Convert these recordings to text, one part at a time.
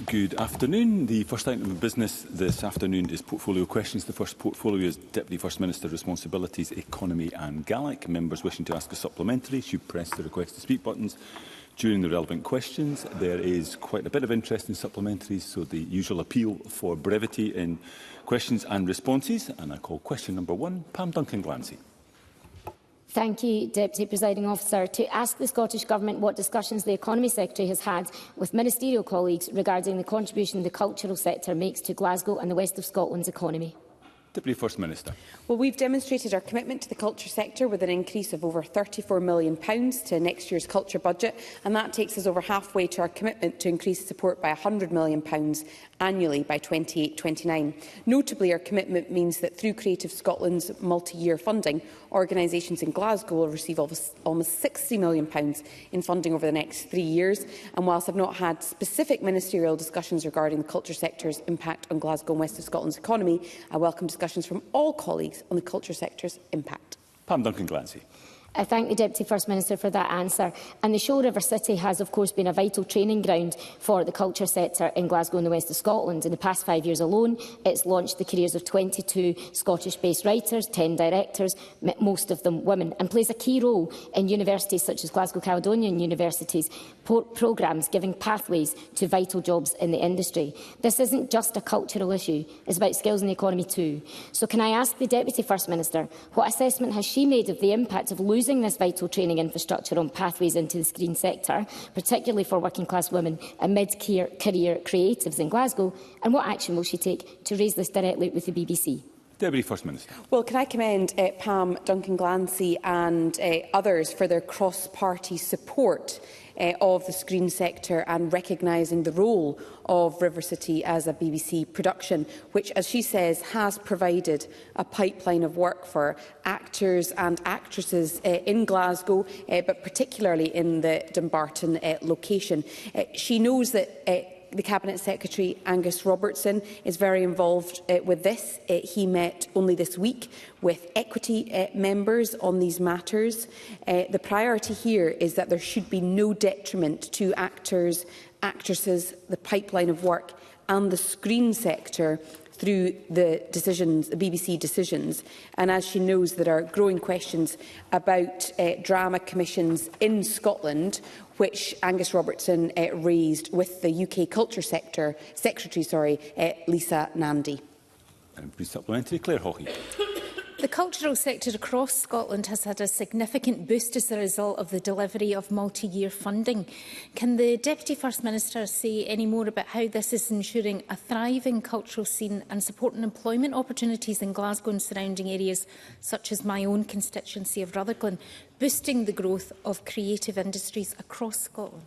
Good afternoon. The first item of business this afternoon is portfolio questions. The first portfolio is Deputy First Minister Responsibilities, Economy and Gaelic. Members wishing to ask a supplementary should press the request to speak buttons during the relevant questions. There is quite a bit of interest in supplementaries, so the usual appeal for brevity in questions and responses. And I call question number 1, Pam Duncan-Glancy. Thank you, Deputy Presiding Officer. To ask the Scottish Government what discussions the Economy Secretary has had with ministerial colleagues regarding the contribution the cultural sector makes to Glasgow and the West of Scotland's economy. Deputy First Minister. Well, we've demonstrated our commitment to the culture sector with an increase of over £34 million to next year's culture budget, and that takes us over halfway to our commitment to increase support by £100 million annually by 28-29. Notably, our commitment means that through Creative Scotland's multi-year funding, organisations in Glasgow will receive almost £60 million in funding over the next 3 years. And whilst I've not had specific ministerial discussions regarding the culture sector's impact on Glasgow and West of Scotland's economy, I welcome discussions from all colleagues on the culture sector's impact. Pam Duncan-Glancy. I thank the Deputy First Minister for that answer. And the Shoal River City has, of course, been a vital training ground for the culture sector in Glasgow and the West of Scotland. In the past 5 years alone, it's launched the careers of 22 Scottish-based writers, 10 directors, most of them women, and plays a key role in universities such as Glasgow Caledonian University's programmes giving pathways to vital jobs in the industry. This isn't just a cultural issue, it's about skills in the economy too. So can I ask the Deputy First Minister, what assessment has she made of the impact of losing this vital training infrastructure on pathways into the screen sector, particularly for working class women and mid-career creatives in Glasgow, and what action will she take to raise this directly with the BBC? Deputy First Minister. Well, can I commend Pam Duncan-Glancy and others for their cross-party support of the screen sector and recognising the role of River City as a BBC production, which, as she says, has provided a pipeline of work for actors and actresses in Glasgow, but particularly in the Dumbarton location. She knows that the Cabinet Secretary, Angus Robertson, is very involved with this. He met only this week with equity members on these matters. The priority here is that there should be no detriment to actors, actresses, the pipeline of work and the screen sector through the decisions, the BBC decisions. And as she knows, there are growing questions about drama commissions in Scotland, which Angus Robertson raised with the UK Culture Sector Secretary, Lisa Nandy. And supplementary, Claire Hawkey. The cultural sector across Scotland has had a significant boost as a result of the delivery of multi-year funding. Can the Deputy First Minister say any more about how this is ensuring a thriving cultural scene and supporting employment opportunities in Glasgow and surrounding areas such as my own constituency of Rutherglen, boosting the growth of creative industries across Scotland?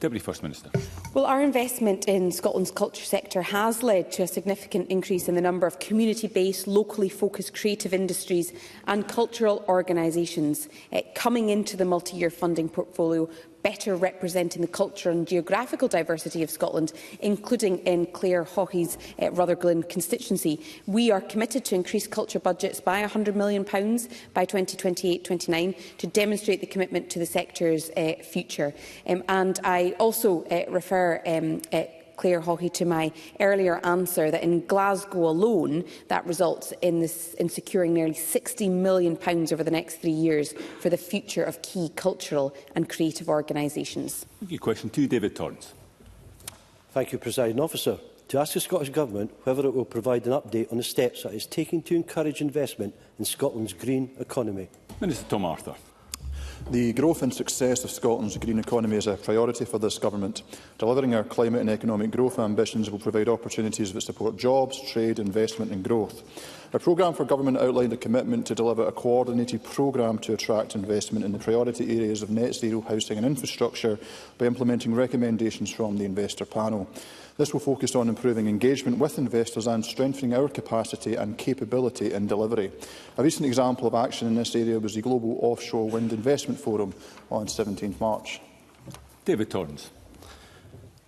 Deputy First Minister. Well, our investment in Scotland's culture sector has led to a significant increase in the number of community-based, locally focused creative industries and cultural organisations coming into the multi-year funding portfolio, better representing the cultural and geographical diversity of Scotland, including in Claire Hawkey's Rutherglen constituency. We are committed to increase culture budgets by £100 million by 2028-29 to demonstrate the commitment to the sector's future. And I also refer Claire Hawkey to my earlier answer that in Glasgow alone, that results in securing nearly £60 million over the next 3 years for the future of key cultural and creative organisations. Thank you. Question 2, David Torrance. Thank you, Presiding Officer. To ask the Scottish Government whether it will provide an update on the steps that it is taking to encourage investment in Scotland's green economy. Minister Tom Arthur. The growth and success of Scotland's green economy is a priority for this Government. Delivering our climate and economic growth ambitions will provide opportunities that support jobs, trade, investment and growth. Our programme for Government outlined a commitment to deliver a coordinated programme to attract investment in the priority areas of net zero housing and infrastructure by implementing recommendations from the Investor Panel. This will focus on improving engagement with investors and strengthening our capacity and capability in delivery. A recent example of action in this area was the Global Offshore Wind Investment Forum on 17 March. David Torrance.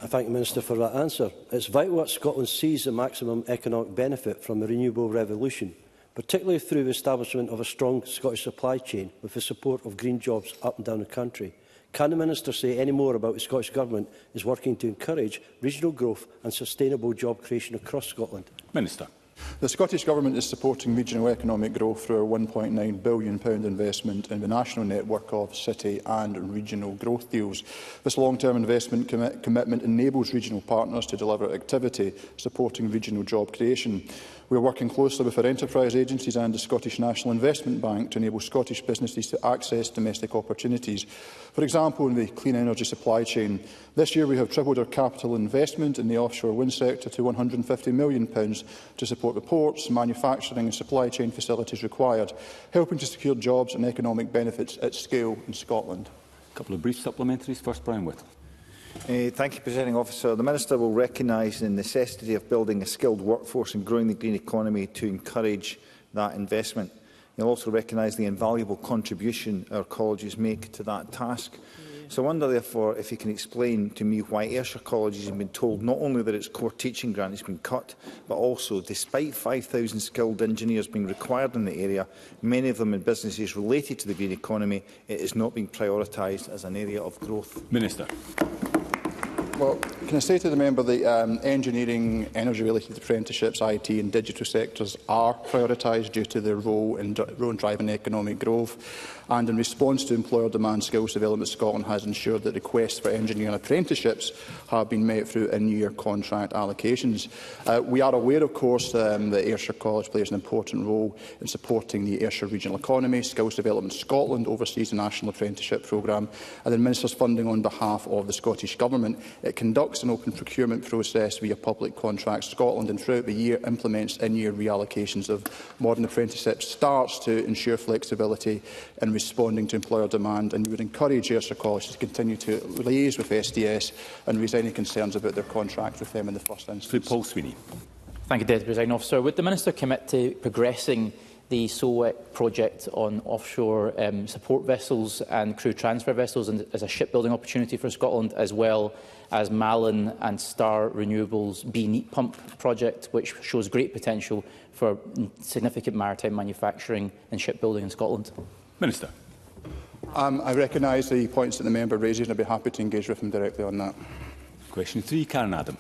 I thank the Minister for that answer. It's vital that Scotland sees the maximum economic benefit from the renewable revolution, particularly through the establishment of a strong Scottish supply chain with the support of green jobs up and down the country. Can the Minister say any more about the Scottish Government is working to encourage regional growth and sustainable job creation across Scotland? Minister. The Scottish Government is supporting regional economic growth through our £1.9 billion investment in the national network of city and regional growth deals. This long-term investment commitment enables regional partners to deliver activity supporting regional job creation. We are working closely with our enterprise agencies and the Scottish National Investment Bank to enable Scottish businesses to access domestic opportunities. For example, in the clean energy supply chain, this year we have tripled our capital investment in the offshore wind sector to £150 million to support the ports, manufacturing and supply chain facilities required, helping to secure jobs and economic benefits at scale in Scotland. A couple of brief supplementaries. First, Brian Whittle. Thank you, Presiding Officer. The Minister will recognise the necessity of building a skilled workforce and growing the green economy to encourage that investment. He will also recognise the invaluable contribution our colleges make to that task. So I wonder, therefore, if he can explain to me why Ayrshire Colleges have been told not only that its core teaching grant has been cut, but also, despite 5,000 skilled engineers being required in the area, many of them in businesses related to the green economy, it is not being prioritised as an area of growth. Minister. Well, can I say to the member that engineering, energy-related apprenticeships, IT and digital sectors are prioritised due to their role in driving economic growth. And in response to employer demand, Skills Development Scotland has ensured that requests for engineering apprenticeships have been met through in-year contract allocations. We are aware, of course, that Ayrshire College plays an important role in supporting the Ayrshire regional economy. Skills Development Scotland oversees the National Apprenticeship Programme and administers funding on behalf of the Scottish Government. It conducts an open procurement process via Public Contracts Scotland and throughout the year implements in-year reallocations of modern apprenticeship starts to ensure flexibility in responding to employer demand, and we would encourage Ayrshire College to continue to liaise with SDS and raise any concerns about their contract with them in the first instance. Paul Sweeney. Thank you, Deputy Presiding Officer. Would the Minister commit to progressing the SOEC project on offshore support vessels and crew transfer vessels and as a shipbuilding opportunity for Scotland, as well as Malin and Star Renewables B-Neat Pump project, which shows great potential for significant maritime manufacturing and shipbuilding in Scotland? Minister. I recognise the points that the member raises and I'd be happy to engage with him directly on that. Question 3, Karen Adam.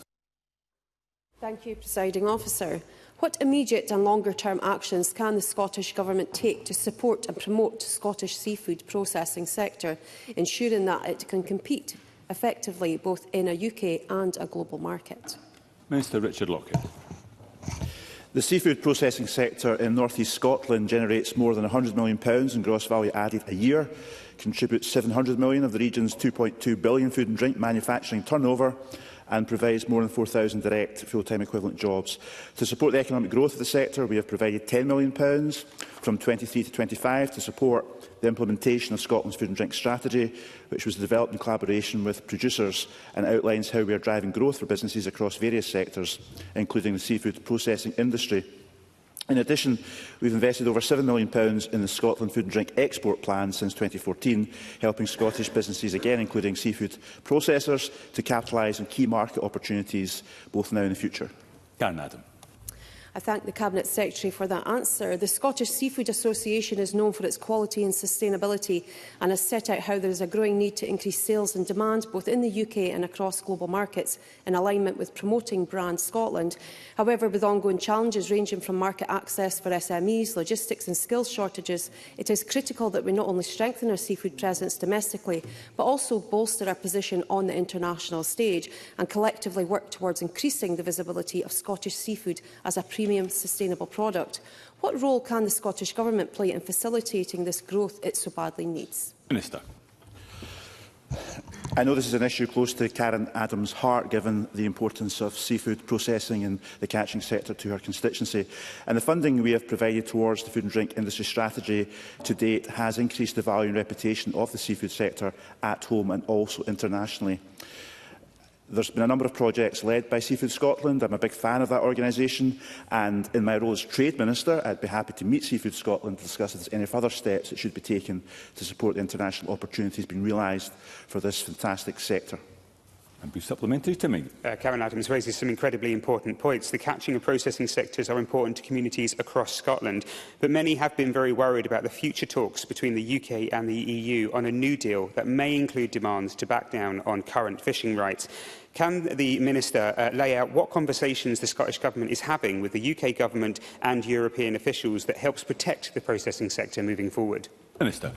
Thank you, Presiding Officer. What immediate and longer-term actions can the Scottish Government take to support and promote the Scottish seafood processing sector, ensuring that it can compete effectively both in a UK and a global market? Minister Richard Lockhead. The seafood processing sector in North East Scotland generates more than £100 million in gross value added a year, contributes £700 million of the region's £2.2 billion food and drink manufacturing turnover, and provides more than 4,000 direct full-time equivalent jobs. To support the economic growth of the sector, we have provided £10 million from 23 to 25 to support the implementation of Scotland's food and drink strategy, which was developed in collaboration with producers and outlines how we are driving growth for businesses across various sectors, including the seafood processing industry. In addition, we have invested over £7 million in the Scotland Food and Drink Export Plan since 2014, helping Scottish businesses, again including seafood processors, to capitalise on key market opportunities both now and in the future. Karen Adam. I thank the Cabinet Secretary for that answer. The Scottish Seafood Association is known for its quality and sustainability and has set out how there is a growing need to increase sales and demand both in the UK and across global markets in alignment with promoting brand Scotland. However, with ongoing challenges ranging from market access for SMEs, logistics and skills shortages, it is critical that we not only strengthen our seafood presence domestically, but also bolster our position on the international stage and collectively work towards increasing the visibility of Scottish seafood as a premium sustainable product. What role can the Scottish Government play in facilitating this growth it so badly needs? Minister. I know this is an issue close to Karen Adams' heart, given the importance of seafood processing and the catching sector to her constituency. And the funding we have provided towards the food and drink industry strategy to date has increased the value and reputation of the seafood sector at home and also internationally. There's been a number of projects led by Seafood Scotland. I'm a big fan of that organisation, and in my role as Trade Minister, I'd be happy to meet Seafood Scotland to discuss if there's any further steps that should be taken to support the international opportunities being realised for this fantastic sector. And brief supplementary, Tim Meighan. Karen Adams raises some incredibly important points. The catching and processing sectors are important to communities across Scotland, but many have been very worried about the future talks between the UK and the EU on a new deal that may include demands to back down on current fishing rights. Can the Minister lay out what conversations the Scottish Government is having with the UK Government and European officials that helps protect the processing sector moving forward? Minister.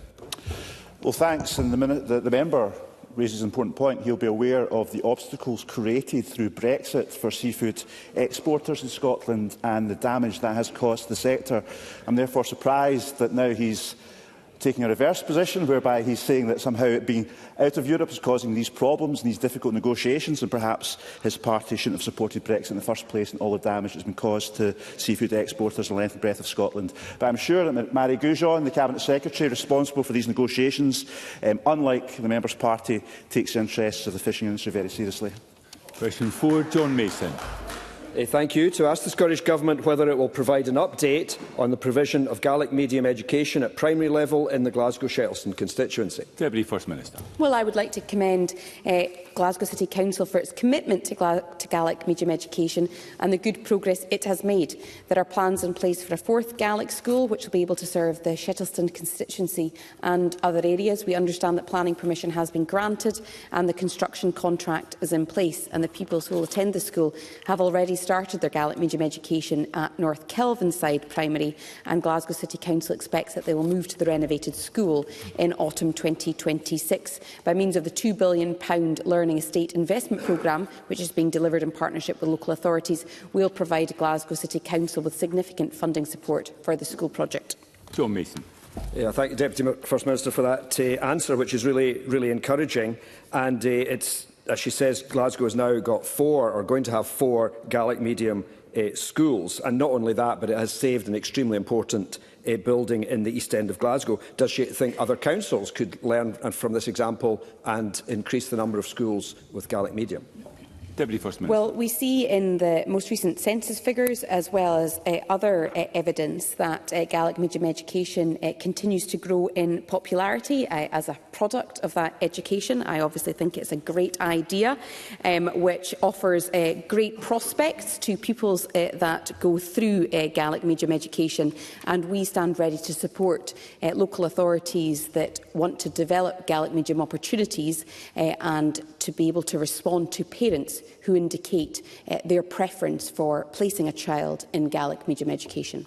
Well, thanks. And the member raises an important point. He'll be aware of the obstacles created through Brexit for seafood exporters in Scotland and the damage that has caused the sector. I'm therefore surprised that now he's taking a reverse position, whereby he's saying that somehow being out of Europe is causing these problems and these difficult negotiations, and perhaps his party shouldn't have supported Brexit in the first place and all the damage that's been caused to seafood exporters in the length and breadth of Scotland. But I'm sure that Mary Goujon, the Cabinet Secretary responsible for these negotiations, unlike the member's party, takes the interests of the fishing industry very seriously. Question 4, John Mason. Thank you. To ask the Scottish Government whether it will provide an update on the provision of Gaelic medium education at primary level in the Glasgow-Shettleston constituency. Deputy First Minister. Well, I would like to commend Glasgow City Council for its commitment to Gaelic medium education and the good progress it has made. There are plans in place for a 4th Gaelic school, which will be able to serve the Shettleston constituency and other areas. We understand that planning permission has been granted and the construction contract is in place, and the pupils who will attend the school have already started their Gaelic medium education at North Kelvinside Primary, and Glasgow City Council expects that they will move to the renovated school in autumn 2026. By means of the £2 billion Learning Estate Investment Programme, which is being delivered in partnership with local authorities, will provide Glasgow City Council with significant funding support for the school project. John Mason. Thank you, Deputy First Minister, for that answer, which is really encouraging. And it's, as she says, Glasgow has now got 4, or going to have 4, Gaelic medium schools. And not only that, but it has saved an extremely important building in the East End of Glasgow. Does she think other councils could learn from this example and increase the number of schools with Gaelic medium? Deputy First Minister. Well, we see in the most recent census figures, as well as other evidence, that Gaelic medium education continues to grow in popularity as a product of that education. I obviously think it's a great idea, which offers great prospects to pupils that go through Gaelic medium education, and we stand ready to support local authorities that want to develop Gaelic medium opportunities and to be able to respond to parents who indicate their preference for placing a child in Gaelic medium education.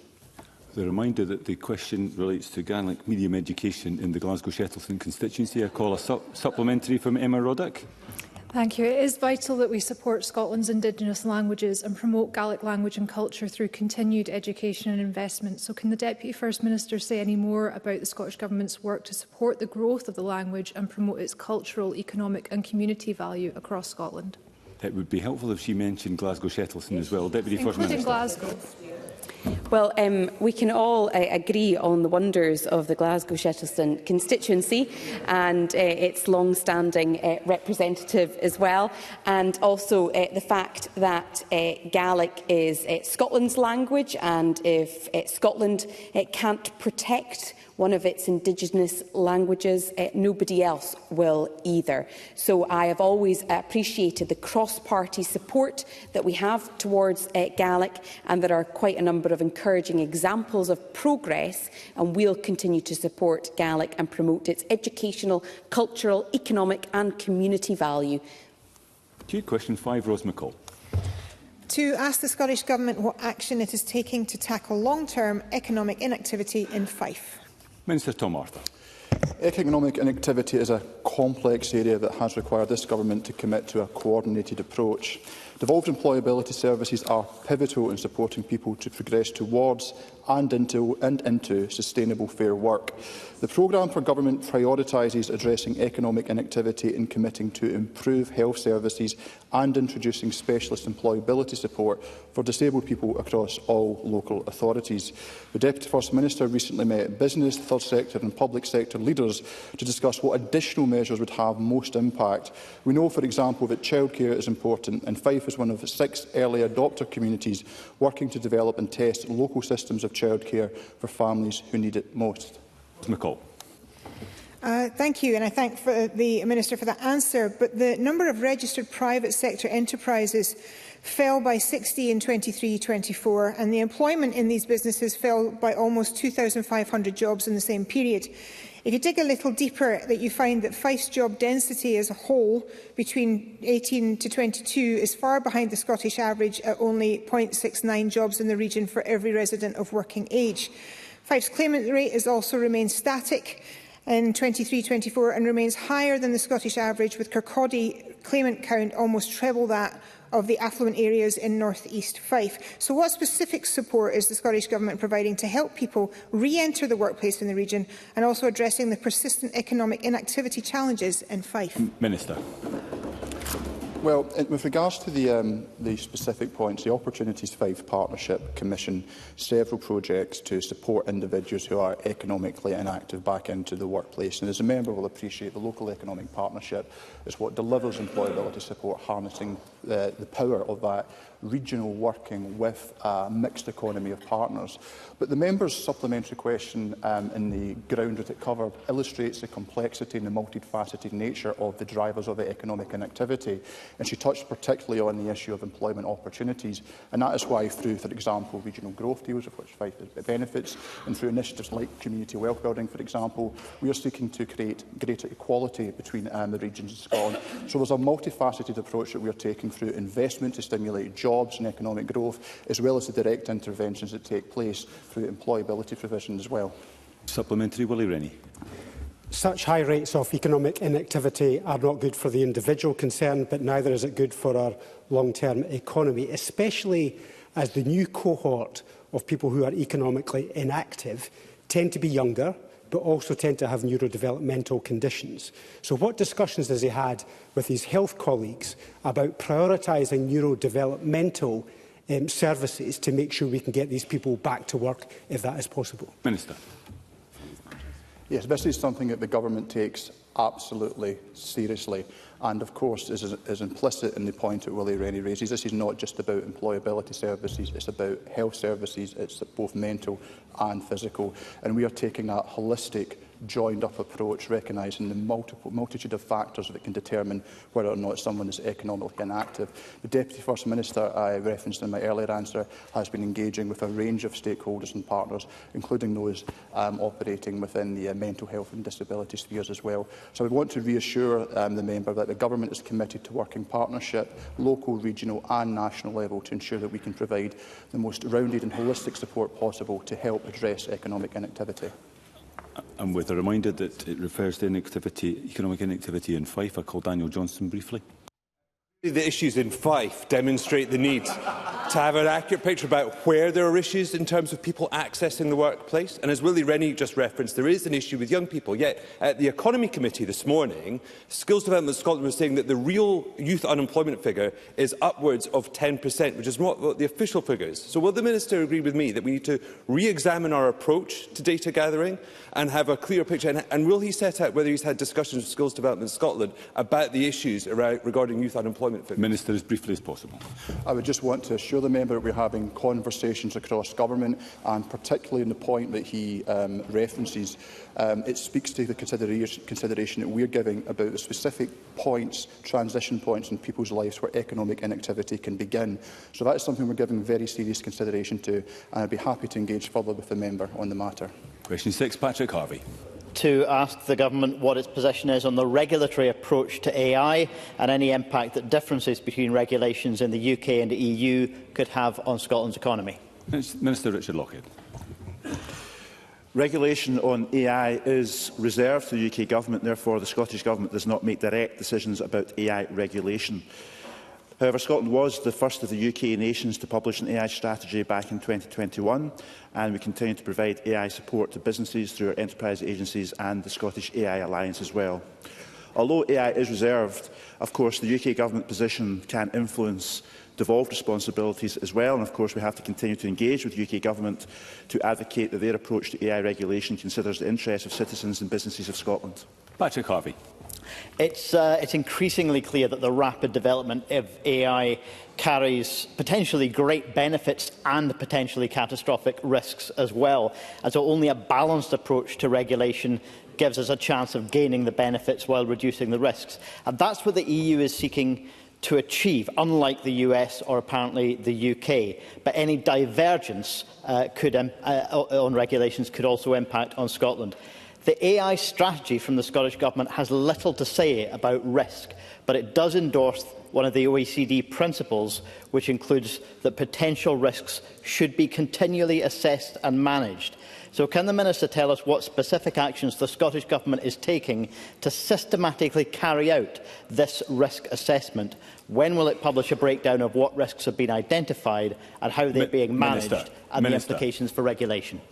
The reminder that the question relates to Gaelic medium education in the Glasgow-Shettleston constituency. I call a supplementary from Emma Roddick. Thank you. It is vital that we support Scotland's Indigenous languages and promote Gaelic language and culture through continued education and investment. So can the Deputy First Minister say any more about the Scottish Government's work to support the growth of the language and promote its cultural, economic and community value across Scotland? It would be helpful if she mentioned Glasgow-Shettleston as well. Deputy First Minister. Including Glasgow. Well, we can all agree on the wonders of the Glasgow-Shettleston constituency and its long-standing representative as well, and also the fact that Gaelic is Scotland's language, and if Scotland can't protect one of its Indigenous languages, nobody else will either. So I have always appreciated the cross-party support that we have towards Gaelic, and there are quite a number of encouraging examples of progress, and we'll continue to support Gaelic and promote its educational, cultural, economic and community value. Question 5, Rose McCall. To ask the Scottish Government what action it is taking to tackle long-term economic inactivity in Fife. Minister Tom Arthur. Economic inactivity is a complex area that has required this government to commit to a coordinated approach. Devolved employability services are pivotal in supporting people to progress towards and into sustainable fair work. The programme for government prioritises addressing economic inactivity in committing to improve health services and introducing specialist employability support for disabled people across all local authorities. The Deputy First Minister recently met business, third sector and public sector leaders to discuss what additional measures would have most impact. We know, for example, that childcare is important, and Fife is one of the 6 early adopter communities working to develop and test local systems of childcare for families who need it most. McCall. Thank you, and I thank the Minister for that answer. But the number of registered private sector enterprises fell by 60 in 23-24, and the employment in these businesses fell by almost 2,500 jobs in the same period. If you dig a little deeper, you find that Fife's job density as a whole between 18 to 22 is far behind the Scottish average at only 0.69 jobs in the region for every resident of working age. Fife's claimant rate has also remained static in 23-24 and remains higher than the Scottish average, with Kirkcaldy claimant count almost treble that of the affluent areas in North East Fife. So what specific support is the Scottish Government providing to help people re-enter the workplace in the region, and also addressing the persistent economic inactivity challenges in Fife? Minister. Well, with regards to the specific points, the Opportunities Fife Partnership commissioned several projects to support individuals who are economically inactive back into the workplace. And as a member will appreciate, the local economic partnership is what delivers employability support, harnessing the power of that regional working with a mixed economy of partners. But the member's supplementary question in the ground that it covered illustrates the complexity and the multifaceted nature of the drivers of economic inactivity. And she touched particularly on the issue of employment opportunities. And that is why, through, for example, regional growth deals, of which Fife benefits, and through initiatives like community wealth building, for example, we are seeking to create greater equality between the regions of Scotland. So there's a multifaceted approach that we are taking through investment to stimulate jobs and economic growth, as well as the direct interventions that take place through employability provision as well. Supplementary, Willie Rennie. Such high rates of economic inactivity are not good for the individual concerned, but neither is it good for our long-term economy, especially as the new cohort of people who are economically inactive tend to be younger, but also tend to have neurodevelopmental conditions. So what discussions has he had with his health colleagues about prioritising neurodevelopmental services to make sure we can get these people back to work, if that is possible? Minister. Yes, this is something that the Government takes absolutely seriously. And of course, is implicit in the point that Willie Rennie raises. This is not just about employability services, it's about health services, it's both mental and physical. And we are taking that holistic, joined-up approach, recognising the multitude of factors that can determine whether or not someone is economically inactive. The Deputy First Minister I referenced in my earlier answer has been engaging with a range of stakeholders and partners, including those operating within the mental health and disability spheres as well. So I want to reassure the member that the Government is committed to working partnership, local, regional and national level, to ensure that we can provide the most rounded and holistic support possible to help address economic inactivity. And with a reminder that it refers to economic inactivity in Fife, I call Daniel Johnson briefly. The issues in Fife demonstrate the need to have an accurate picture about where there are issues in terms of people accessing the workplace. And as Willie Rennie just referenced, there is an issue with young people. Yet, at the Economy Committee this morning, Skills Development Scotland was saying that the real youth unemployment figure is upwards of 10%, which is not what the official figure is. So will the Minister agree with me that we need to re-examine our approach to data gathering and have a clear picture? And will he set out whether he's had discussions with Skills Development Scotland about the issues regarding youth unemployment? Minister, as briefly as possible. I would just want to assure the member that we're having conversations across government, and particularly in the point that he references, it speaks to the consideration that we're giving about the specific points, transition points in people's lives where economic inactivity can begin. So that is something we're giving very serious consideration to, and I'd be happy to engage further with the member on the matter. Question 6, Patrick Harvey. To ask the Government what its position is on the regulatory approach to AI and any impact that differences between regulations in the UK and the EU could have on Scotland's economy. Minister Richard Lockhead. Regulation on AI is reserved to the UK Government. Therefore, the Scottish Government does not make direct decisions about AI regulation. However, Scotland was the first of the UK nations to publish an AI strategy back in 2021, and we continue to provide AI support to businesses through our enterprise agencies and the Scottish AI Alliance as well. Although AI is reserved, of course, the UK Government position can influence devolved responsibilities as well, and of course we have to continue to engage with the UK Government to advocate that their approach to AI regulation considers the interests of citizens and businesses of Scotland. Patrick Harvey. It's increasingly clear that the rapid development of AI carries potentially great benefits and potentially catastrophic risks as well. And so only a balanced approach to regulation gives us a chance of gaining the benefits while reducing the risks. And that's what the EU is seeking to achieve, unlike the US or apparently the UK. But any divergence on regulations could also impact on Scotland. The AI strategy from the Scottish Government has little to say about risk, but it does endorse one of the OECD principles, which includes that potential risks should be continually assessed and managed. So can the Minister tell us what specific actions the Scottish Government is taking to systematically carry out this risk assessment? When will it publish a breakdown of what risks have been identified and how they're being managed and the implications for regulation?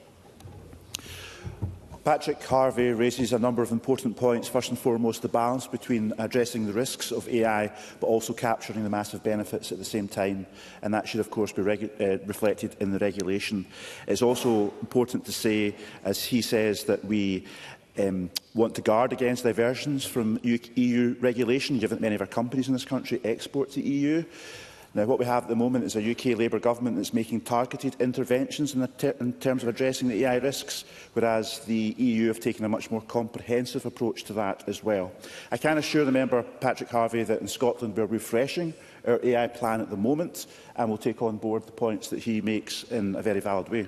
Patrick Harvey raises a number of important points. First and foremost, the balance between addressing the risks of AI but also capturing the massive benefits at the same time, and that should of course be reflected in the regulation. It's also important to say, as he says, that we want to guard against diversions from EU regulation, given that many of our companies in this country export to the EU. Now, what we have at the moment is a UK Labour government that is making targeted interventions in terms of addressing the AI risks, whereas the EU have taken a much more comprehensive approach to that as well. I can assure the member, Patrick Harvey, that in Scotland we are refreshing our AI plan at the moment and will take on board the points that he makes in a very valid way.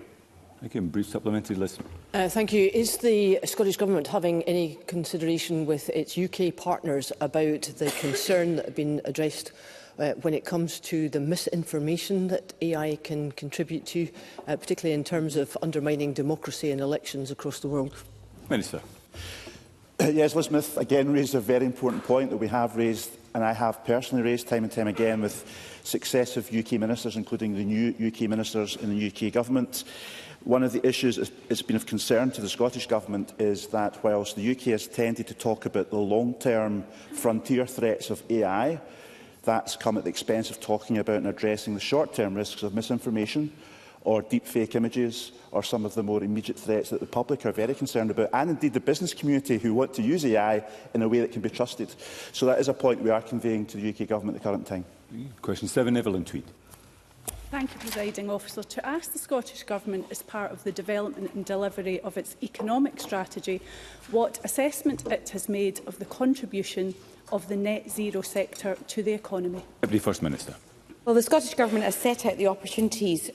Thank you. Brief supplementary list. Thank you. Is the Scottish Government having any consideration with its UK partners about the concern that have been addressed when it comes to the misinformation that AI can contribute to, particularly in terms of undermining democracy and elections across the world? Minister. Yes, Liz Smith again raised a very important point that we have raised, and I have personally raised time and time again with successive UK ministers, including the new UK ministers in the UK Government. One of the issues that's been of concern to the Scottish Government is that whilst the UK has tended to talk about the long-term frontier threats of AI, that's come at the expense of talking about and addressing the short-term risks of misinformation or deepfake images or some of the more immediate threats that the public are very concerned about, and indeed the business community who want to use AI in a way that can be trusted. So that is a point we are conveying to the UK Government at the current time. Question 7, Evelyn Tweed. Thank you, Presiding Officer. To ask the Scottish Government, as part of the development and delivery of its economic strategy, what assessment it has made of the contribution of the net zero sector to the economy. Deputy First Minister. Well, the Scottish Government has set out the opportunities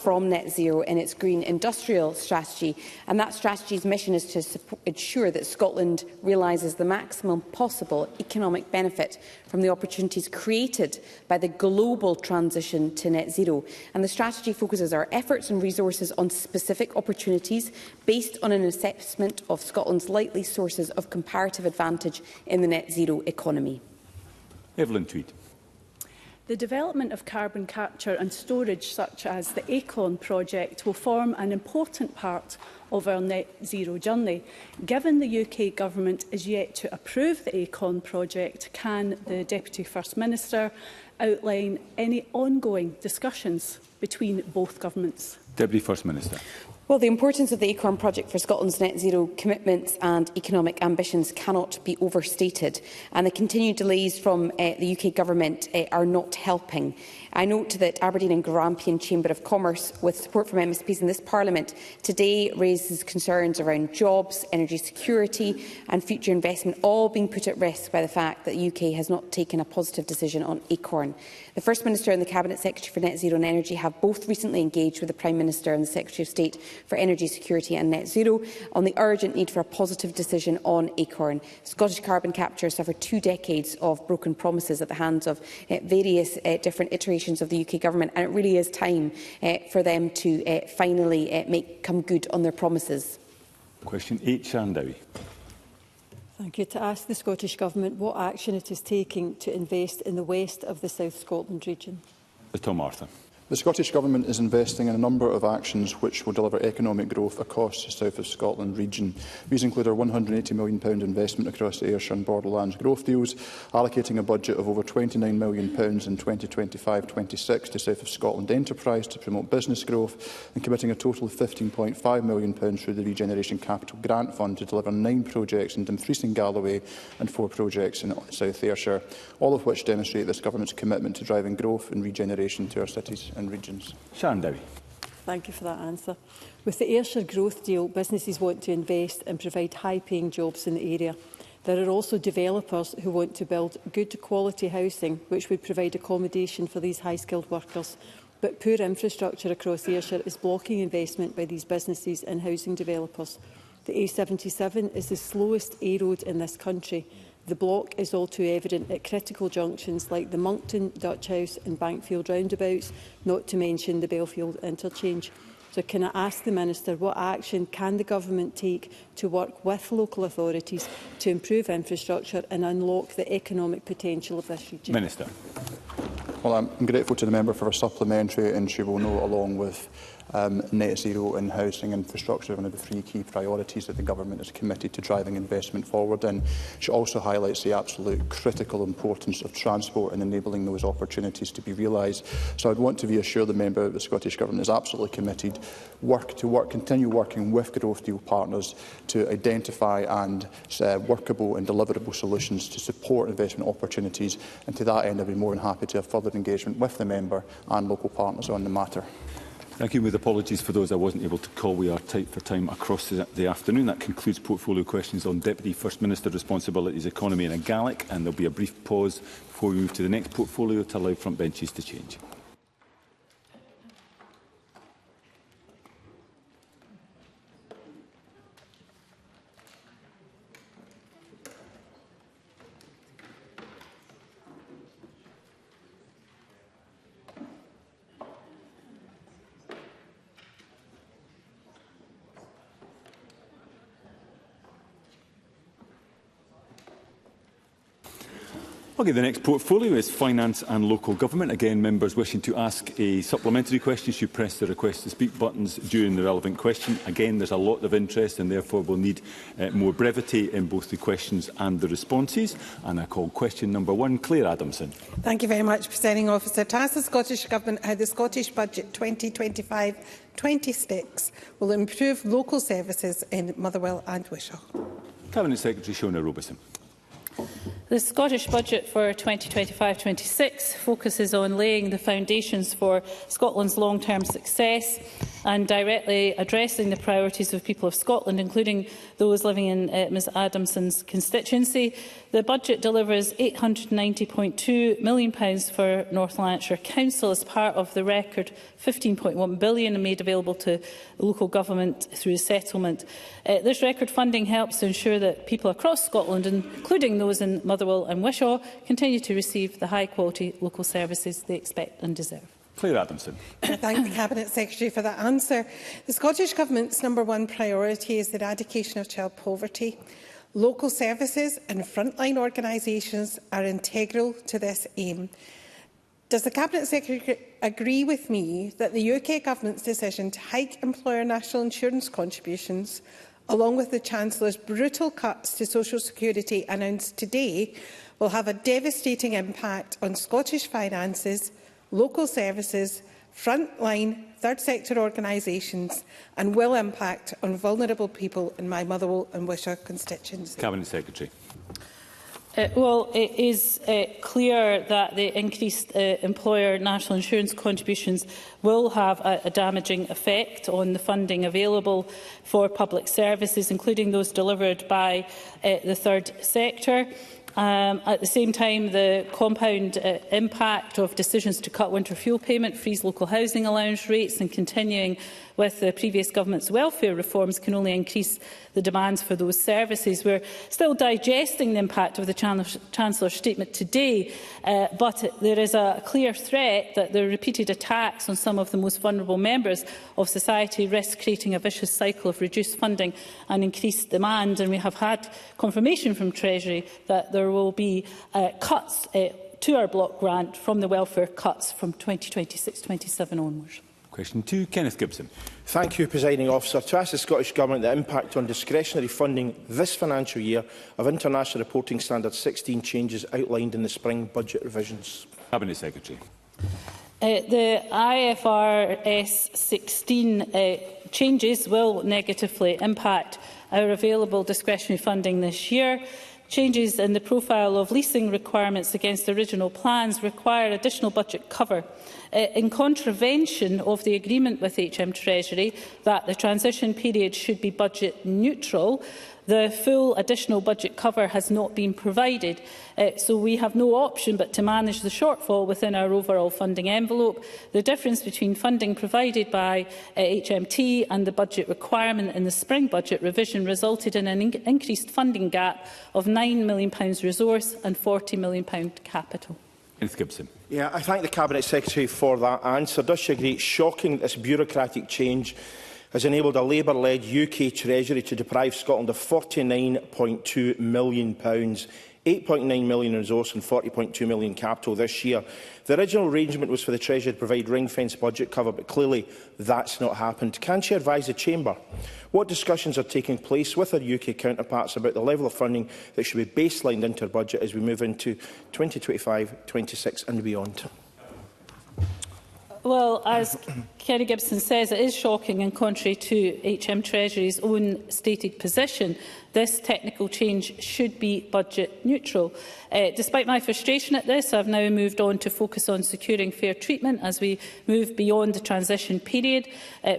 from net zero in its green industrial strategy, and that strategy's mission is to ensure that Scotland realises the maximum possible economic benefit from the opportunities created by the global transition to net zero. And the strategy focuses our efforts and resources on specific opportunities based on an assessment of Scotland's likely sources of comparative advantage in the net zero economy. Evelyn Tweed. The development of carbon capture and storage, such as the Acorn project, will form an important part of our net zero journey. Given the UK Government is yet to approve the Acorn project, can the Deputy First Minister outline any ongoing discussions between both governments? Deputy First Minister. Well, the importance of the Acorn project for Scotland's net zero commitments and economic ambitions cannot be overstated, and the continued delays from the UK Government are not helping. I note that Aberdeen and Grampian Chamber of Commerce, with support from MSPs in this Parliament, today raises concerns around jobs, energy security and future investment, all being put at risk by the fact that the UK has not taken a positive decision on Acorn. The First Minister and the Cabinet Secretary for Net Zero and Energy have both recently engaged with the Prime Minister and the Secretary of State for Energy Security and Net Zero on the urgent need for a positive decision on Acorn. Scottish carbon capture suffered 2 decades of broken promises at the hands of various different iterations of the UK Government, and it really is time for them to finally come good on their promises. Question 8, Sharon Dowie. Thank you. To ask the Scottish Government what action it is taking to invest in the west of the South Scotland region. Tom Arthur. The Scottish Government is investing in a number of actions which will deliver economic growth across the South of Scotland region. These include our £180 million investment across the Ayrshire and Borderlands growth deals, allocating a budget of over £29 million in 2025-26 to South of Scotland enterprise to promote business growth, and committing a total of £15.5 million through the Regeneration Capital Grant Fund to deliver 9 projects in Dumfries and Galloway and 4 projects in South Ayrshire, all of which demonstrate this Government's commitment to driving growth and regeneration to our cities and regions. Sharon Dowie. Thank you for that answer. With the Ayrshire Growth Deal, businesses want to invest and provide high-paying jobs in the area. There are also developers who want to build good quality housing which would provide accommodation for these high-skilled workers. But poor infrastructure across Ayrshire is blocking investment by these businesses and housing developers. The A77 is the slowest A road in this country. The block is all too evident at critical junctions like the Moncton, Dutch House and Bankfield roundabouts, not to mention the Belfield interchange. So can I ask the Minister, what action can the Government take to work with local authorities to improve infrastructure and unlock the economic potential of this region? Minister. Well, I'm grateful to the member for her supplementary, and she will know, along with net zero and housing infrastructure, one of the 3 key priorities that the Government is committed to driving investment forward in. She also highlights the absolute critical importance of transport and enabling those opportunities to be realised. So I'd want to reassure the member that the Scottish Government is absolutely committed to continue working with growth deal partners to identify and workable and deliverable solutions to support investment opportunities. And to that end, I'd be more than happy to have further engagement with the member and local partners on the matter. Thank you. With apologies for those I wasn't able to call. We are tight for time across the afternoon. That concludes portfolio questions on Deputy First Minister responsibilities, economy and Gaelic. And there will be a brief pause before we move to the next portfolio to allow front benches to change. Okay, the next portfolio is Finance and Local Government. Again, members wishing to ask a supplementary question should press the request to speak buttons during the relevant question. Again, there's a lot of interest and therefore we'll need more brevity in both the questions and the responses. And I call question number 1, Claire Adamson. Thank you very much, Presiding Officer. To ask the Scottish Government how the Scottish Budget 2025-26 will improve local services in Motherwell and Wishaw. Cabinet Secretary Shona Robeson. The Scottish Budget for 2025-26 focuses on laying the foundations for Scotland's long-term success and directly addressing the priorities of people of Scotland, including those living in Ms Adamson's constituency. The budget delivers £890.2 million for North Lanarkshire Council as part of the record £15.1 billion made available to local government through settlement. This record funding helps to ensure that people across Scotland, including those in Motherwell and Wishaw, continue to receive the high-quality local services they expect and deserve. Claire Adamson. I thank the Cabinet Secretary for that answer. The Scottish Government's #1 priority is the eradication of child poverty. Local services and frontline organisations are integral to this aim. Does the Cabinet Secretary agree with me that the UK Government's decision to hike employer national insurance contributions, along with the Chancellor's brutal cuts to social security announced today, will have a devastating impact on Scottish finances, local services, frontline third sector organisations and will impact on vulnerable people in my Motherwell and Wishaw constituency? Cabinet Secretary. Well, it is clear that the increased employer national insurance contributions will have a damaging effect on the funding available for public services, including those delivered by the third sector. At the same time, the compound impact of decisions to cut winter fuel payment, freeze local housing allowance rates and continuing with the previous government's welfare reforms can only increase the demands for those services. We're still digesting the impact of the Chancellor's statement today, but there is a clear threat that the repeated attacks on some of the most vulnerable members of society risk creating a vicious cycle of reduced funding and increased demand. And we have had confirmation from Treasury that there will be cuts to our block grant from the welfare cuts from 2026-27 onwards. Question 2, Kenneth Gibson. Thank you, Presiding Officer. To ask the Scottish Government the impact on discretionary funding this financial year of International Reporting Standard 16 changes outlined in the spring budget revisions. Cabinet Secretary. The IFRS 16 changes will negatively impact our available discretionary funding this year. Changes in the profile of leasing requirements against original plans require additional budget cover. In contravention of the agreement with HM Treasury that the transition period should be budget neutral, the full additional budget cover has not been provided, so we have no option but to manage the shortfall within our overall funding envelope. The difference between funding provided by HMT and the budget requirement in the spring budget revision resulted in an increased funding gap of £9 million resource and £40 million capital. Kenneth Gibson. Yeah, I thank the Cabinet Secretary for that answer. Does she agree it's shocking that this bureaucratic change has enabled a Labour-led UK Treasury to deprive Scotland of £49.2 million, £8.9 million in resource and £40.2 million capital this year? The original arrangement was for the Treasury to provide ring-fence budget cover, but clearly that's not happened. Can she advise the Chamber what discussions are taking place with her UK counterparts about the level of funding that should be baselined into her budget as we move into 2025-26 and beyond? Well, as Kerry Gibson says, it is shocking and contrary to HM Treasury's own stated position. This technical change should be budget neutral. Despite my frustration at this, I have now moved on to focus on securing fair treatment as we move beyond the transition period.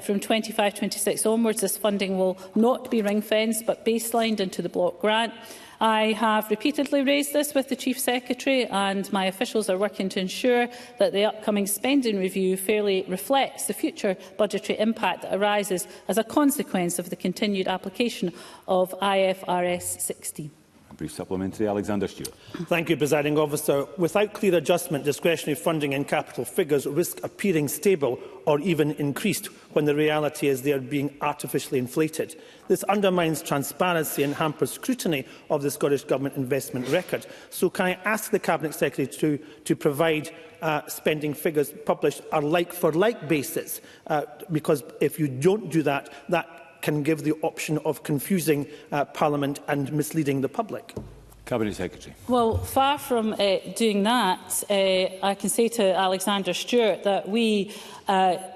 From 25-26 onwards, this funding will not be ring-fenced but baselined into the block grant. I have repeatedly raised this with the Chief Secretary, and my officials are working to ensure that the upcoming spending review fairly reflects the future budgetary impact that arises as a consequence of the continued application of IFRS 16. A brief supplementary, Alexander Stewart. Thank you, Presiding Officer. Without clear adjustment, discretionary funding and capital figures risk appearing stable or even increased when the reality is they are being artificially inflated. This undermines transparency and hampers scrutiny of the Scottish Government investment record. So can I ask the Cabinet Secretary to provide spending figures published on a like-for-like basis? Because if you don't do that, that can give the option of confusing Parliament and misleading the public. Cabinet Secretary. Well, far from doing that, I can say to Alexander Stewart that we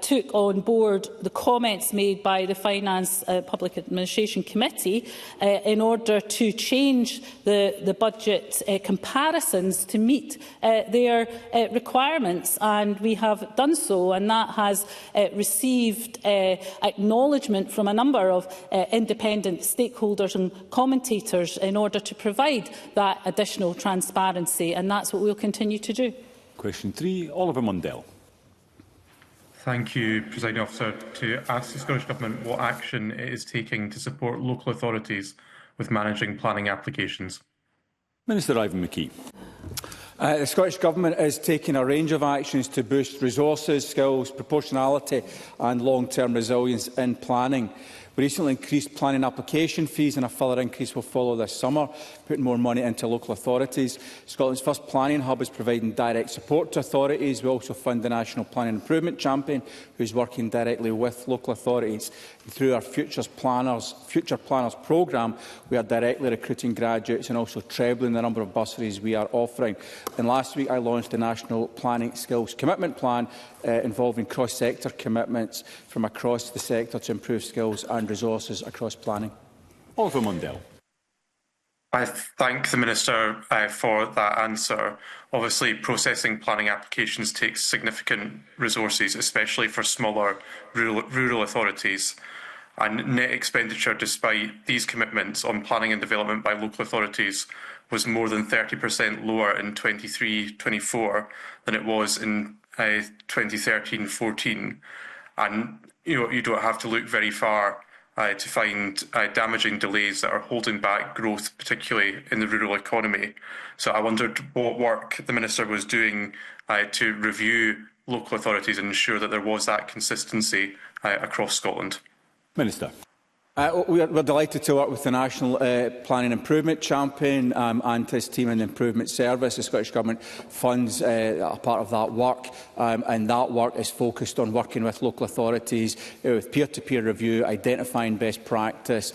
took on board the comments made by the Finance Public Administration Committee in order to change the budget comparisons to meet their requirements, and we have done so, and that has received acknowledgement from a number of independent stakeholders and commentators in order to provide that additional transparency, and that's what we'll continue to do. Question 3, Oliver Mundell. Thank you, Presiding Officer. To ask the Scottish Government what action it is taking to support local authorities with managing planning applications. Minister Ivan McKee. The Scottish Government is taking a range of actions to boost resources, skills, proportionality and long-term resilience in planning. We recently increased planning application fees, and a further increase will follow this summer, putting more money into local authorities. Scotland's first planning hub is providing direct support to authorities. We also fund the National Planning Improvement Champion, who is working directly with local authorities. And through our Future Planners programme, we are directly recruiting graduates and also trebling the number of bursaries we are offering. And last week, I launched the National Planning Skills Commitment Plan, involving cross-sector commitments from across the sector to improve skills and resources across planning. Oliver Mundell. I thank the Minister for that answer. Obviously, processing planning applications takes significant resources, especially for smaller rural authorities. And net expenditure, despite these commitments on planning and development by local authorities, was more than 30% lower in 23-24 than it was in 2013-14, and you don't have to look very far to find damaging delays that are holding back growth, particularly in the rural economy. So I wondered what work the Minister was doing to review local authorities and ensure that there was that consistency across Scotland. Minister. We're delighted to work with the National Planning Improvement Champion and his team in the Improvement Service. The Scottish Government funds a part of that work, and that work is focused on working with local authorities with peer-to-peer review, identifying best practice,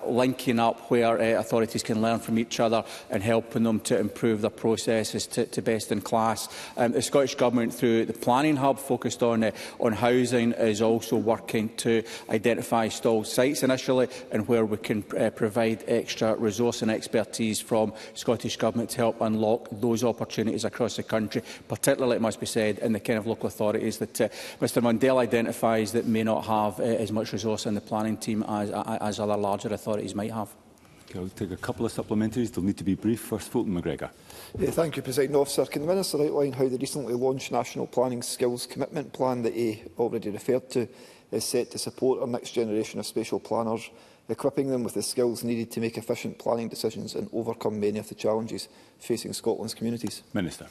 linking up where authorities can learn from each other and helping them to improve their processes to best in class. The Scottish Government, through the Planning Hub focused on housing, is also working to identify stalled sites initiatives initially, and where we can provide extra resource and expertise from Scottish Government to help unlock those opportunities across the country, particularly, it must be said, in the kind of local authorities that Mr Mundell identifies that may not have as much resource in the planning team as other larger authorities might have. Okay, I'll take a couple of supplementaries. They'll need to be brief. First, Fulton McGregor. Thank you, Presiding Officer. Can the Minister outline how the recently launched National Planning Skills Commitment Plan that he already referred to is set to support our next generation of spatial planners, equipping them with the skills needed to make efficient planning decisions and overcome many of the challenges facing Scotland's communities? Minister.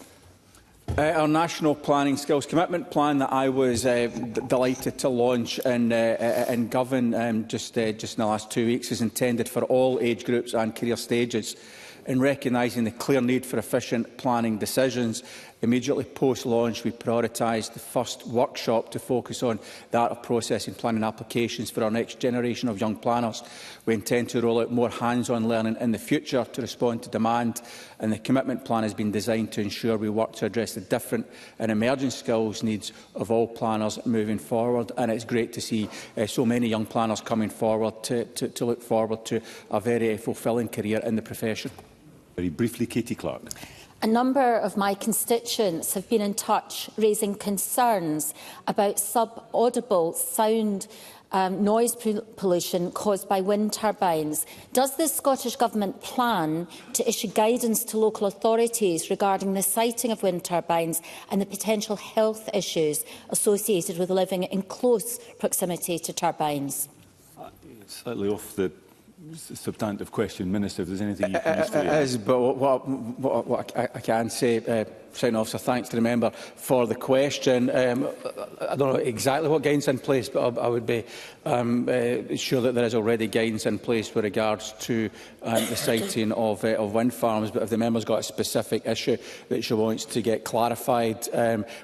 Our National Planning Skills Commitment Plan that I was delighted to launch in Govan just in the last 2 weeks is intended for all age groups and career stages. In recognising the clear need for efficient planning decisions, immediately post-launch we prioritised the first workshop to focus on the art of processing planning applications for our next generation of young planners. We intend to roll out more hands-on learning in the future to respond to demand, and the commitment plan has been designed to ensure we work to address the different and emerging skills needs of all planners moving forward. And it's great to see so many young planners coming forward to look forward to a very fulfilling career in the profession. Very briefly, Katie Clark. A number of my constituents have been in touch raising concerns about subaudible sound noise pollution caused by wind turbines. Does the Scottish Government plan to issue guidance to local authorities regarding the siting of wind turbines and the potential health issues associated with living in close proximity to turbines? Slightly off the substantive question, Minister, if there's anything you can It is, but what I can say, Presiding Officer, thanks to the member for the question. I don't know exactly what guidance in place, but I would be sure that there is already guidance in place with regards to the siting of wind farms. But if the member's got a specific issue that she wants to get clarified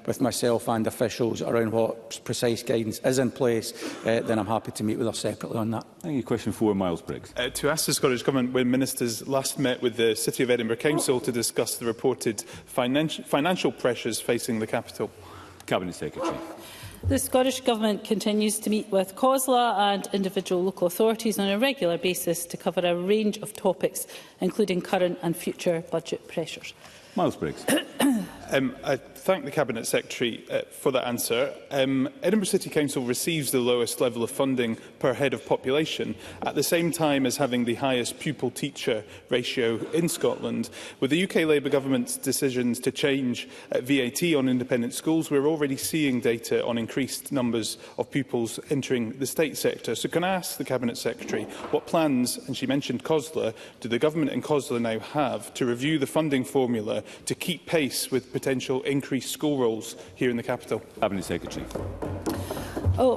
with myself and officials around what precise guidance is in place, then I'm happy to meet with her separately on that. Thank you. Question 4, Miles Briggs. To ask the Scottish Government when ministers last met with the City of Edinburgh Council to discuss the reported financial pressures facing the capital. Cabinet Secretary. The Scottish Government continues to meet with COSLA and individual local authorities on a regular basis to cover a range of topics, including current and future budget pressures. Miles Briggs. I thank the Cabinet Secretary for that answer. Edinburgh City Council receives the lowest level of funding per head of population, at the same time as having the highest pupil-teacher ratio in Scotland. With the UK Labour Government's decisions to change VAT on independent schools, we're already seeing data on increased numbers of pupils entering the state sector. So can I ask the Cabinet Secretary what plans, and she mentioned COSLA, do the Government and COSLA now have to review the funding formula to keep pace with potential increased school rolls here in the capital? Cabinet Secretary.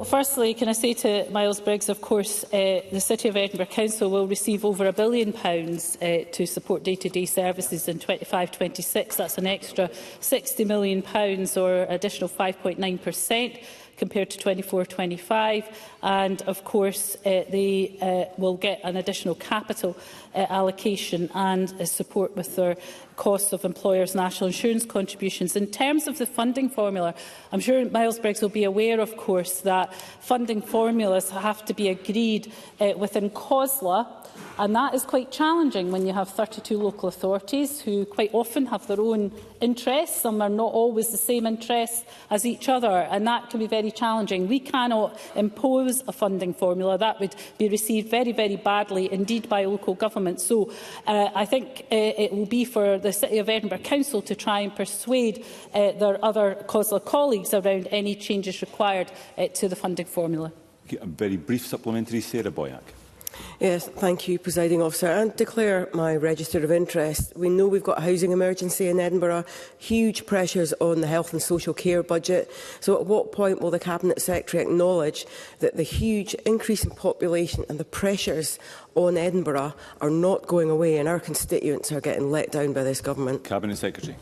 Firstly, can I say to Miles Briggs, of course, the City of Edinburgh Council will receive over £1 billion to support day-to-day services in 25-26. That's an extra £60 million or additional 5.9%. compared to 24-25, and of course they will get an additional capital allocation and support with their costs of employers' national insurance contributions. In terms of the funding formula, I'm sure Miles Briggs will be aware, of course, that funding formulas have to be agreed within COSLA, and that is quite challenging when you have 32 local authorities who quite often have their own interests. Some are not always the same interests as each other, and that can be very challenging. We cannot impose a funding formula. That would be received very, very badly indeed by local government. So I think it will be for the City of Edinburgh Council to try and persuade their other COSLA colleagues around any changes required to the funding formula. A very brief supplementary, Sarah Boyack. Yes, thank you, Presiding Officer. And declare my register of interest. We know we've got a housing emergency in Edinburgh, huge pressures on the health and social care budget. So at what point will the Cabinet Secretary acknowledge that the huge increase in population and the pressures on Edinburgh are not going away and our constituents are getting let down by this government? Cabinet Secretary.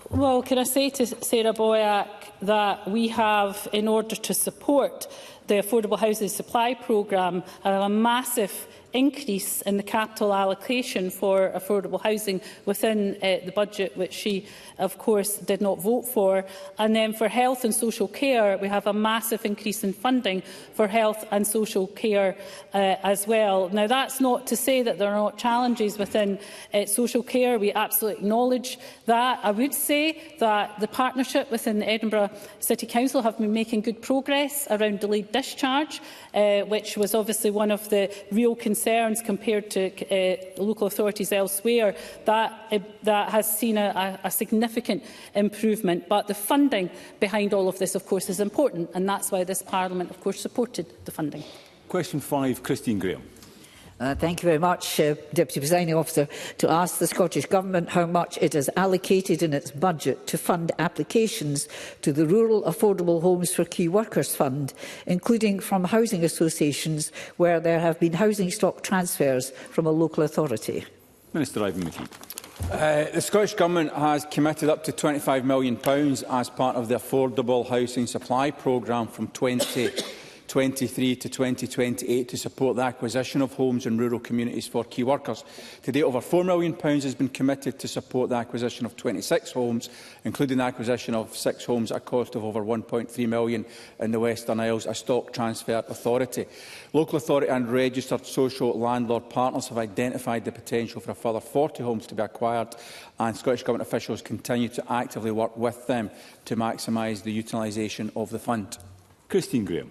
Well, can I say to Sarah Boyack that we have, in order to support the Affordable Housing Supply Programme, a massive increase in the capital allocation for affordable housing within the budget, which she, of course, did not vote for. And then for health and social care, we have a massive increase in funding for health and social care as well. Now, that's not to say that there are not challenges within social care. We absolutely acknowledge that. I would say that the partnership within the Edinburgh City Council have been making good progress around delayed discharge, which was obviously one of the real concerns compared to local authorities elsewhere. That has seen a significant improvement. But the funding behind all of this, of course, is important, and that's why this Parliament, of course, supported the funding. Question 5, Christine Graham. Thank you very much, Deputy Presiding Officer, to ask the Scottish Government how much it has allocated in its budget to fund applications to the Rural Affordable Homes for Key Workers Fund, including from housing associations where there have been housing stock transfers from a local authority. Minister Ivan McKee. The Scottish Government has committed up to £25 million as part of the Affordable Housing Supply Programme from 2023 to 2028 to support the acquisition of homes in rural communities for key workers. To date, over £4 million has been committed to support the acquisition of 26 homes, including the acquisition of 6 homes at a cost of over £1.3 million in the Western Isles, a stock transfer authority. Local authority and registered social landlord partners have identified the potential for a further 40 homes to be acquired, and Scottish Government officials continue to actively work with them to maximise the utilisation of the fund. Christine Graham.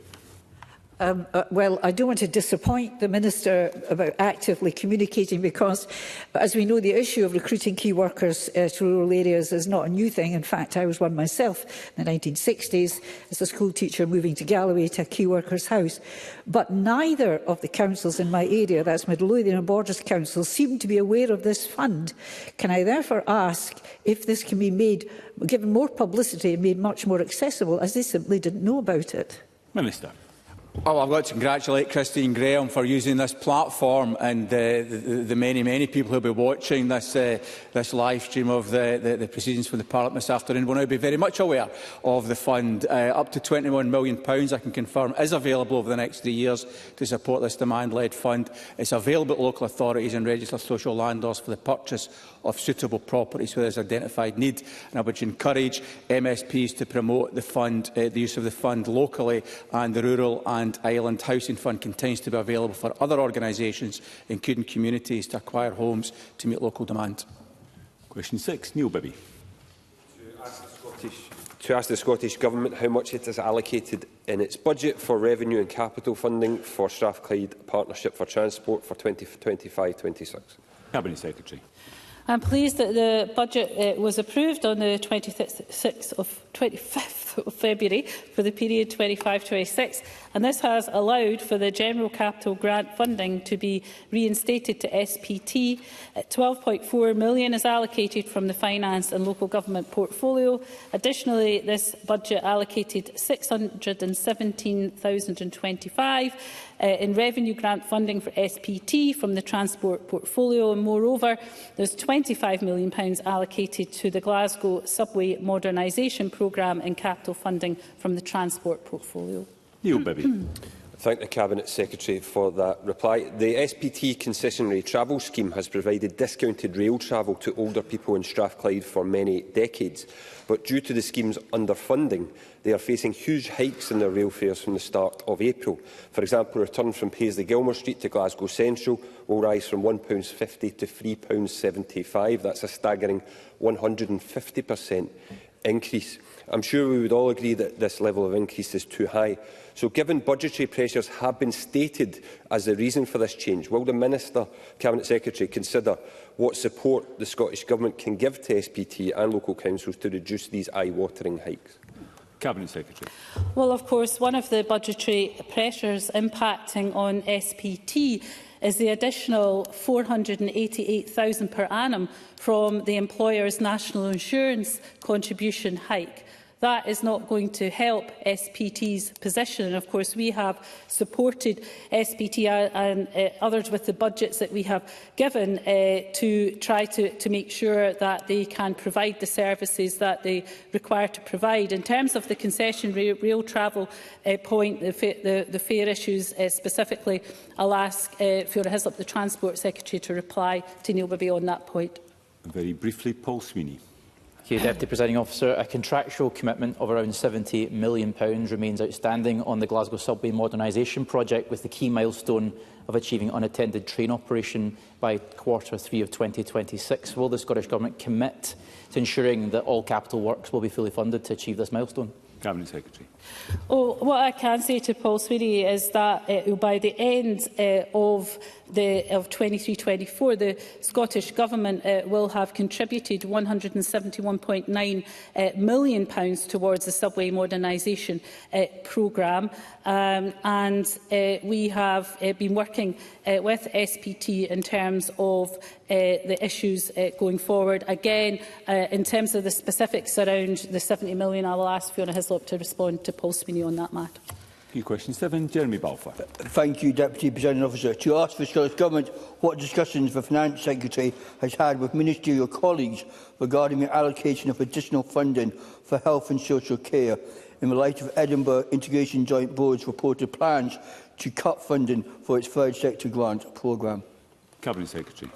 Well, I don't want to disappoint the Minister about actively communicating because, as we know, the issue of recruiting key workers to rural areas is not a new thing. In fact, I was one myself in the 1960s as a school teacher moving to Galloway to a key workers' house. But neither of the councils in my area, that's Midlothian and Borders Council, seem to be aware of this fund. Can I therefore ask if this can be made, given more publicity and made much more accessible, as they simply didn't know about it? Minister. Well, I'd like to congratulate Christine Graham for using this platform and the many people who will be watching this live stream of the proceedings for the Parliament this afternoon will now be very much aware of the fund. Up to £21 million, I can confirm, is available over the next 3 years to support this demand-led fund. It's available to local authorities and registered social landlords for the purchase of suitable properties where there is identified need. And I would encourage MSPs to promote the fund, the use of the fund locally, and the Rural and Island Housing Fund continues to be available for other organisations, including communities, to acquire homes to meet local demand. Question 6, Neil Bibby. To ask the Scottish Government how much it has allocated in its budget for revenue and capital funding for Strathclyde Partnership for Transport for 2025-26. Cabinet Secretary. I'm pleased that the budget was approved on the 25th of February for the period 25-26, and this has allowed for the general capital grant funding to be reinstated to SPT. £12.4 million is allocated from the finance and local government portfolio. Additionally, this budget allocated £617,025 in revenue grant funding for SPT from the transport portfolio, and moreover, there's £25 million allocated to the Glasgow Subway Modernisation Programme in capital funding from the transport portfolio. Neil Bibby. I thank the Cabinet Secretary for that reply. The SPT concessionary travel scheme has provided discounted rail travel to older people in Strathclyde for many decades. But due to the scheme's underfunding, they are facing huge hikes in their rail fares from the start of April. For example, a return from Paisley-Gilmore Street to Glasgow Central will rise from £1.50 to £3.75. That's a staggering 150% increase. I'm sure we would all agree that this level of increase is too high. So, given budgetary pressures have been stated as the reason for this change, will the Minister, Cabinet Secretary, consider what support the Scottish Government can give to SPT and local councils to reduce these eye-watering hikes? Cabinet Secretary. Well, of course, one of the budgetary pressures impacting on SPT is the additional £488,000 per annum from the employer's national insurance contribution hike. That is not going to help SPT's position. And of course, we have supported SPT and others with the budgets that we have given to try to make sure that they can provide the services that they require to provide. In terms of the concession rail travel point, the fare issues specifically, I'll ask Fiona Hislop, the Transport Secretary, to reply to Neil Bibby on that point. Very briefly, Paul Sweeney. Thank you, Deputy Presiding Officer. A contractual commitment of around £70 million remains outstanding on the Glasgow Subway modernisation project, with the key milestone of achieving unattended train operation by Q3 of 2026. Will the Scottish Government commit to ensuring that all capital works will be fully funded to achieve this milestone? Cabinet Secretary. Well, what I can say to Paul Sweeney is that by the end of 23-24, the Scottish Government will have contributed £171.9 million towards the subway modernisation programme, and we have been working with SPT in terms of the issues going forward. Again, in terms of the specifics around the £70 million, I will ask Fiona Hislop to respond to Paul Sweeney on that matter. Question 7, Jeremy Balfour. Thank you, Deputy Presiding Officer. To ask the Scottish Government what discussions the Finance Secretary has had with ministerial colleagues regarding the allocation of additional funding for health and social care in the light of Edinburgh Integration Joint Board's reported plans to cut funding for its third sector grant programme. Cabinet Secretary.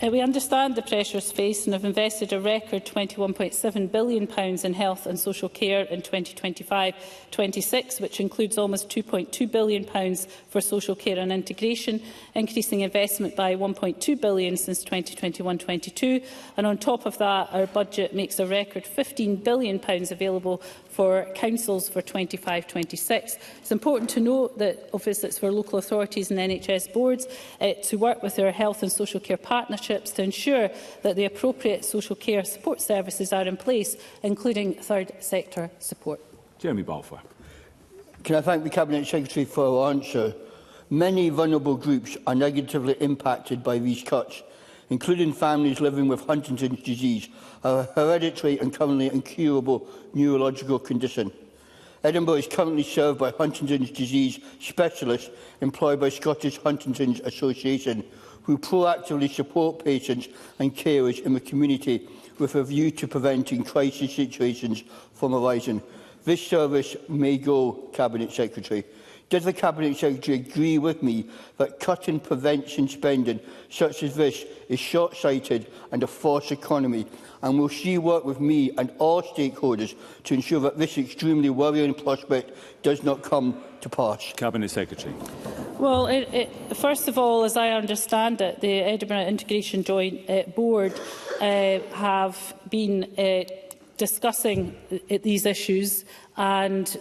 We understand the pressures faced and have invested a record £21.7 billion in health and social care in 2025-26, which includes almost £2.2 billion for social care and integration, increasing investment by £1.2 billion since 2021-22. And on top of that, our budget makes a record £15 billion available for councils for 25-26. It's important to note that offices for local authorities and NHS boards to work with their health and social care partnerships to ensure that the appropriate social care support services are in place, including third sector support. Jeremy Balfour. Can I thank the Cabinet Secretary for her answer? Many vulnerable groups are negatively impacted by these cuts, including families living with Huntington's disease, a hereditary and currently incurable neurological condition. Edinburgh is currently served by Huntington's disease specialists employed by Scottish Huntington's Association, who proactively support patients and carers in the community with a view to preventing crisis situations from arising. This service may go, Cabinet Secretary. Does the Cabinet Secretary agree with me that cutting prevention spending such as this is short-sighted and a false economy? And will she work with me and all stakeholders to ensure that this extremely worrying prospect does not come to pass? Cabinet Secretary. Well, first of all, as I understand it, the Edinburgh Integration Joint Board have been discussing these issues, and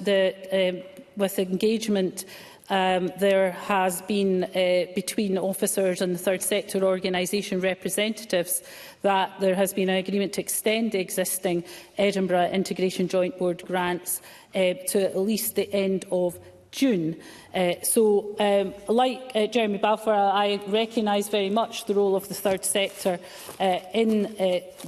with engagement there has been between officers and the third sector organisation representatives that there has been an agreement to extend the existing Edinburgh Integration Joint Board grants to at least the end of June. Like Jeremy Balfour, I recognise very much the role of the third sector in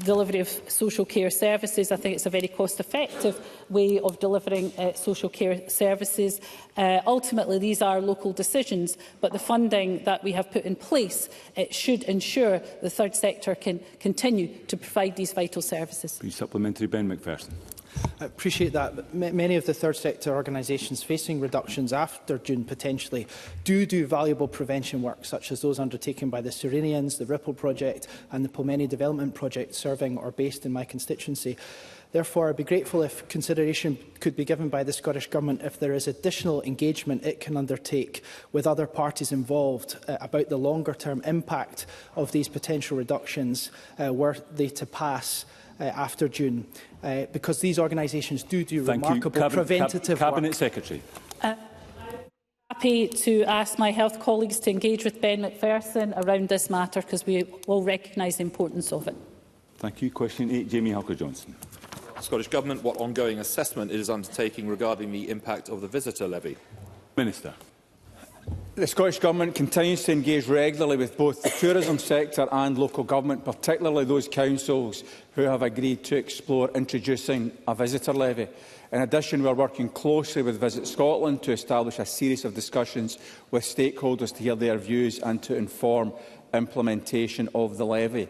delivery of social care services. I think it's a very cost-effective way of delivering social care services. Ultimately, these are local decisions, but the funding that we have put in place should ensure the third sector can continue to provide these vital services. Supplementary, Ben Macpherson. I appreciate that, but many of the third sector organisations facing reductions after June potentially do valuable prevention work, such as those undertaken by the Serenians, the Ripple Project and the Pomeni Development Project, serving or based in my constituency. Therefore, I'd be grateful if consideration could be given by the Scottish Government if there is additional engagement it can undertake with other parties involved about the longer-term impact of these potential reductions were they to pass after June, because these organisations do remarkable preventative work. Cabinet Secretary. I'm happy to ask my health colleagues to engage with Ben Macpherson around this matter, because we all recognise the importance of it. Thank you. Question 8, Jamie Halker-Johnson. Scottish Government, what ongoing assessment it is undertaking regarding the impact of the visitor levy? Minister. The Scottish Government continues to engage regularly with both the tourism sector and local government, particularly those councils who have agreed to explore introducing a visitor levy. In addition, we are working closely with Visit Scotland to establish a series of discussions with stakeholders to hear their views and to inform implementation of the levy.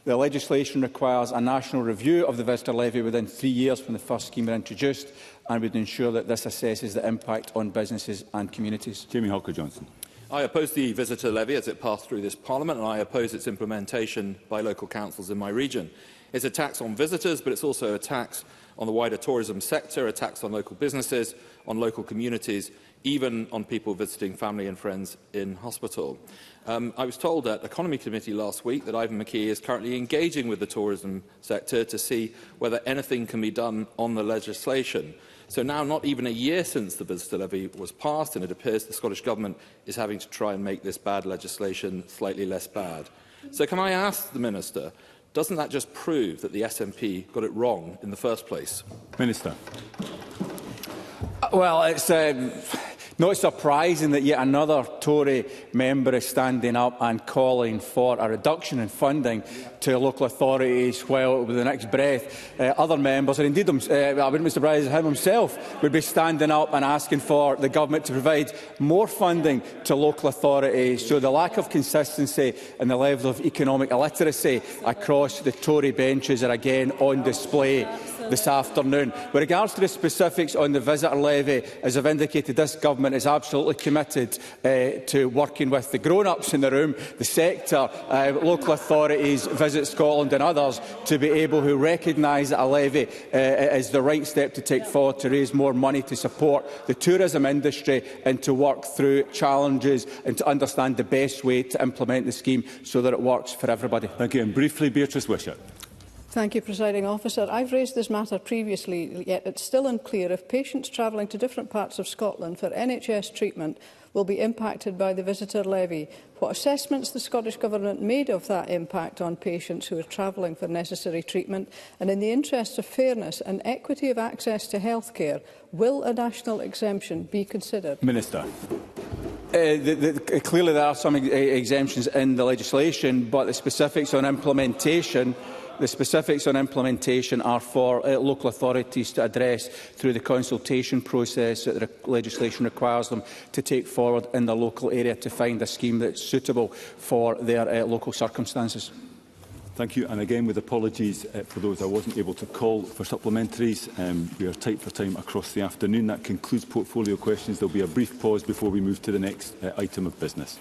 The legislation requires a national review of the visitor levy within 3 years from the first scheme was introduced, and would ensure that this assesses the impact on businesses and communities. Jamie Hawker-Johnson. I oppose the visitor levy as it passed through this Parliament, and I oppose its implementation by local councils in my region. It's a tax on visitors, but it's also a tax on the wider tourism sector, a tax on local businesses, on local communities, even on people visiting family and friends in hospital. I was told at Economy Committee last week that Ivan McKee is currently engaging with the tourism sector to see whether anything can be done on the legislation. So now, not even a year since the visitor levy was passed, and it appears the Scottish Government is having to try and make this bad legislation slightly less bad. So can I ask the Minister, doesn't that just prove that the SNP got it wrong in the first place? Minister. Well, it's not surprising that yet another Tory member is standing up and calling for a reduction in funding to local authorities, while with the next breath other members, and indeed I wouldn't be surprised if him himself would be standing up and asking for the government to provide more funding to local authorities. So the lack of consistency and the level of economic illiteracy across the Tory benches are again on display this afternoon. With regards to the specifics on the visitor levy, as I've indicated, this government is absolutely committed to working with the grown-ups in the room, the sector, local authorities, Visit Scotland and others, to be able to recognise that a levy is the right step to take forward to raise more money to support the tourism industry and to work through challenges and to understand the best way to implement the scheme so that it works for everybody. Thank you. And briefly, Beatrice Wishart. Thank you, Presiding Officer. I've raised this matter previously, yet it's still unclear if patients travelling to different parts of Scotland for NHS treatment will be impacted by the visitor levy. What assessments the Scottish Government made of that impact on patients who are travelling for necessary treatment, and in the interest of fairness and equity of access to healthcare, will a national exemption be considered? Minister. Clearly there are some exemptions in the legislation, but the specifics on implementation are for local authorities to address through the consultation process that the legislation requires them to take forward in the local area to find a scheme that is suitable for their local circumstances. Thank you. And again, with apologies for those I wasn't able to call for supplementaries. We are tight for time across the afternoon. That concludes portfolio questions. There will be a brief pause before we move to the next item of business.